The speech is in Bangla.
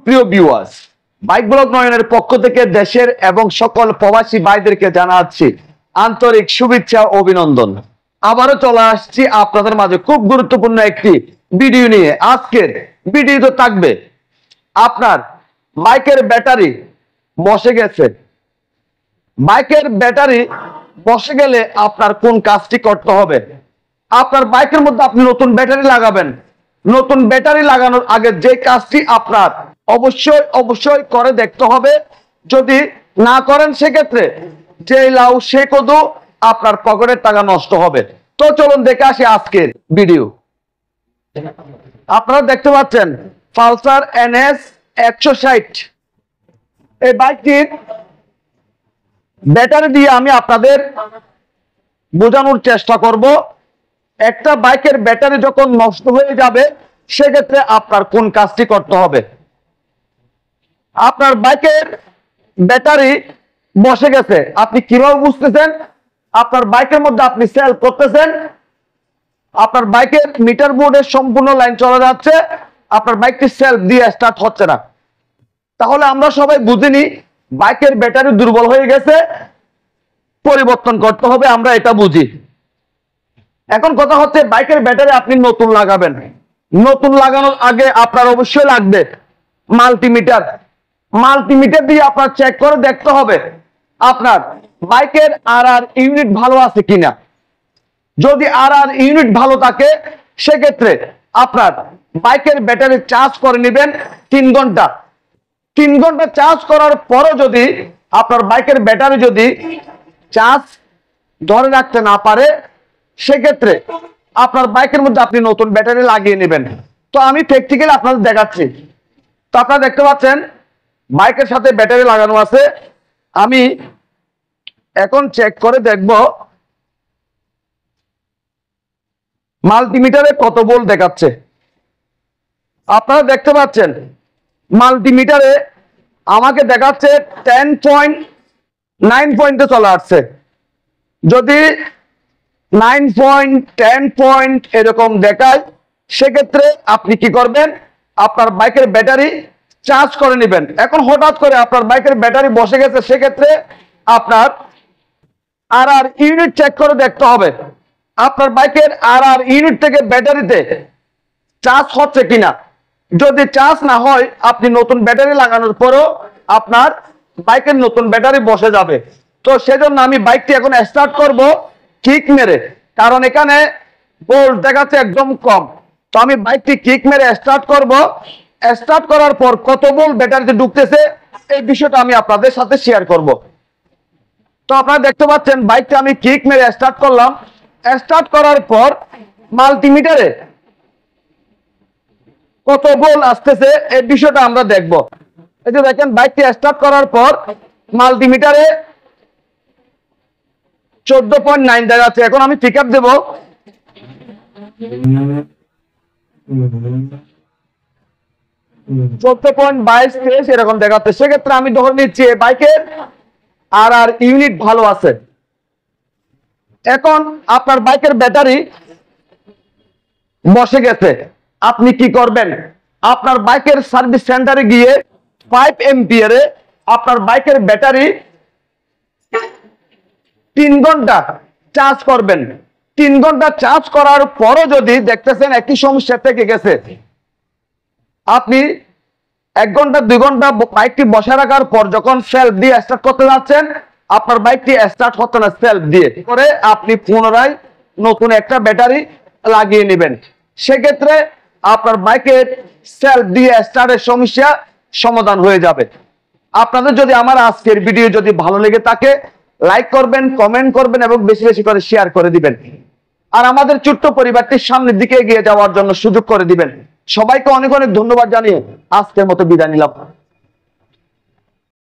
প্রিয় ভিউয়ার্স, বাইক ব্লগ নয়নের পক্ষ থেকে দেশের এবং সকল প্রবাসী ভাইদেরকে জানাচ্ছি আন্তরিক শুভেচ্ছা ও অভিনন্দন। আবারও চলে আসছি আপনাদের মাঝে খুব গুরুত্বপূর্ণ একটি ভিডিও নিয়ে। আজকের ভিডিওতে থাকবে আপনার বাইকের ব্যাটারি বসে গেছে। বাইকের ব্যাটারি বসে গেলে আপনার কোন কাজটি করতে হবে। আপনার বাইকের মধ্যে আপনি নতুন ব্যাটারি লাগাবেন, নতুন ব্যাটারি লাগানোর আগে যে কাজটি আপনার অবশ্যই করে দেখতে হবে। যদি না করেন সেক্ষেত্রে যে লাউ সে কদু, আপনার পকেটের টাকা নষ্ট হবে। তো চলুন দেখে আসি আজকের ভিডিও। আপনারা দেখতে পাচ্ছেন পালসার NS 160। এই বাইকটির ব্যাটারি দিয়ে আমি আপনাদের বোঝানোর চেষ্টা করব একটা বাইকের ব্যাটারি যখন নষ্ট হয়ে যাবে সেক্ষেত্রে আপনার কোন কাজটি করতে হবে। আপনার বাইকের ব্যাটারি বসে গেছে, আপনি কিভাবে বুঝতেছেন? আপনার বাইকের মধ্যে আপনি সেল করতেছেন, আপনার বাইকের মিটার বোর্ডের সম্পূর্ণ লাইন চলে যাচ্ছে, আপনার বাইকটি সেলফ দিয়ে স্টার্ট হচ্ছে না। তাহলে আমরা সবাই বুঝিনি বাইকের ব্যাটারি দুর্বল হয়ে গেছে, পরিবর্তন করতে হবে, আমরা এটা বুঝি। এখন কথা হচ্ছে বাইকের ব্যাটারি আপনি নতুন লাগাবেন, নতুন লাগানোর আগে আপনার অবশ্যই লাগবে মাল্টিমিটার। মাল্টিমিটার দিয়ে আপনার চেক করে দেখতে হবে আপনার বাইকের আর ইউনিট ভালো আছে কিনা। যদি আর ইউনিট ভালো থাকে সেক্ষেত্রে আপনার বাইকের ব্যাটারি চার্জ করে নেবেন 3 ঘন্টা। 3 ঘন্টা চার্জ করার পরও যদি আপনার বাইকের ব্যাটারি যদি চার্জ ধরে রাখতে না পারে সেক্ষেত্রে আপনার বাইকের মধ্যে আপনি নতুন ব্যাটারি লাগিয়ে নেবেন। তো আমি প্র্যাকটিক্যালি আপনাদের দেখাচ্ছি। তো আপনারা দেখতে পাচ্ছেন বাইকের সাথে ব্যাটারি লাগানো আছে। আমি এখন চেক করে দেখব মাল্টিমিটারে কত ভোল্ট দেখাচ্ছে। আপনারা দেখতে পাচ্ছেন মাল্টিমিটারে আমাকে দেখাচ্ছে 10.9 পয়েন্টে চলে আসছে। যদি 9 পয়েন্ট 10 পয়েন্ট এরকম দেখায় সেক্ষেত্রে আপনি কি করবেন? আপনার বাইকের ব্যাটারি চার্জ করে নেবেন। এখন হঠাৎ করে আপনার বাইকের ব্যাটারি বসে গেছে সেক্ষেত্রে আপনার আর ইউনিট চেক করে দেখতে হবে আপনার বাইকের আর ইউনিট থেকে ব্যাটারিতে চার্জ হচ্ছে কিনা। যদি চার্জ না হয় আপনি নতুন ব্যাটারি লাগানোর পরও আপনার বাইকের নতুন ব্যাটারি বসে যাবে। তো সেজন্য আমি বাইকটি এখন স্টার্ট করব কিক মেরে, কারণ এখানে ভোল্ট দেখাচ্ছে একদম কম। তো আমি বাইকটি কিক মেরে স্টার্ট করব। স্টার্ট করার পর কত ভোল্ট ব্যাটারিতে ঢুকতেছে এই বিষয়টা আমি আপনাদের সাথে শেয়ার করব। তো আপনারা দেখতে পাচ্ছেন বাইকটা আমি কিক মেরে স্টার্ট করলাম। স্টার্ট করার পর মাল্টিমিটারে কত ভোল্ট আসতেছে এই বিষয়টা আমরা দেখব। এই যে দেখেন বাইকটি স্টার্ট করার পর মাল্টিমিটারে 14.9 দেখাচ্ছে। এখন আমি পিক আপ দেবো। 14.22 এরকম দেখাচ্ছে। সেক্ষেত্রে আমি ধরে নিচ্ছি বাইকের আর ইউনিট ভালো আছে। এখন আপনার বাইকের ব্যাটারি বসে গেছে, আপনি কি করবেন? আপনার বাইকের সার্ভিস সেন্টারে গিয়ে 5 এম্পিয়ারে আপনার বাইকের ব্যাটারি 3 ঘন্টা চার্জ করবেন। 3 ঘন্টা চার্জ করার পরও যদি দেখতেছেন একই সমস্যা থেকে গেছে, আপনি 1 ঘন্টা 2 ঘন্টা বাইকটি বসে রাখার পর যখন সেলফ দিয়ে স্টার্ট করতে যাচ্ছেন আপনার বাইকটি স্টার্ট হচ্ছে না, সেলফ দিয়ে করে আপনি পুনরায় নতুন একটা ব্যাটারি লাগিয়ে নেবেন। সেক্ষেত্রে আপনার বাইকের সেলফ দিয়ে স্টার্টের সমস্যা সমাধান হয়ে যাবে। আপনাদের যদি আমার আজকের ভিডিও যদি ভালো লেগে থাকে লাইক করবেন, কমেন্ট করবেন এবং বেশি বেশি করে শেয়ার করে দিবেন। আর আমাদের ছোট্ট পরিবারটির সামনের দিকে এগিয়ে যাওয়ার জন্য সুযোগ করে দিবেন। সবাইকে অনেক অনেক ধন্যবাদ জানিয়ে আজকের মতো বিদায় নিলাম।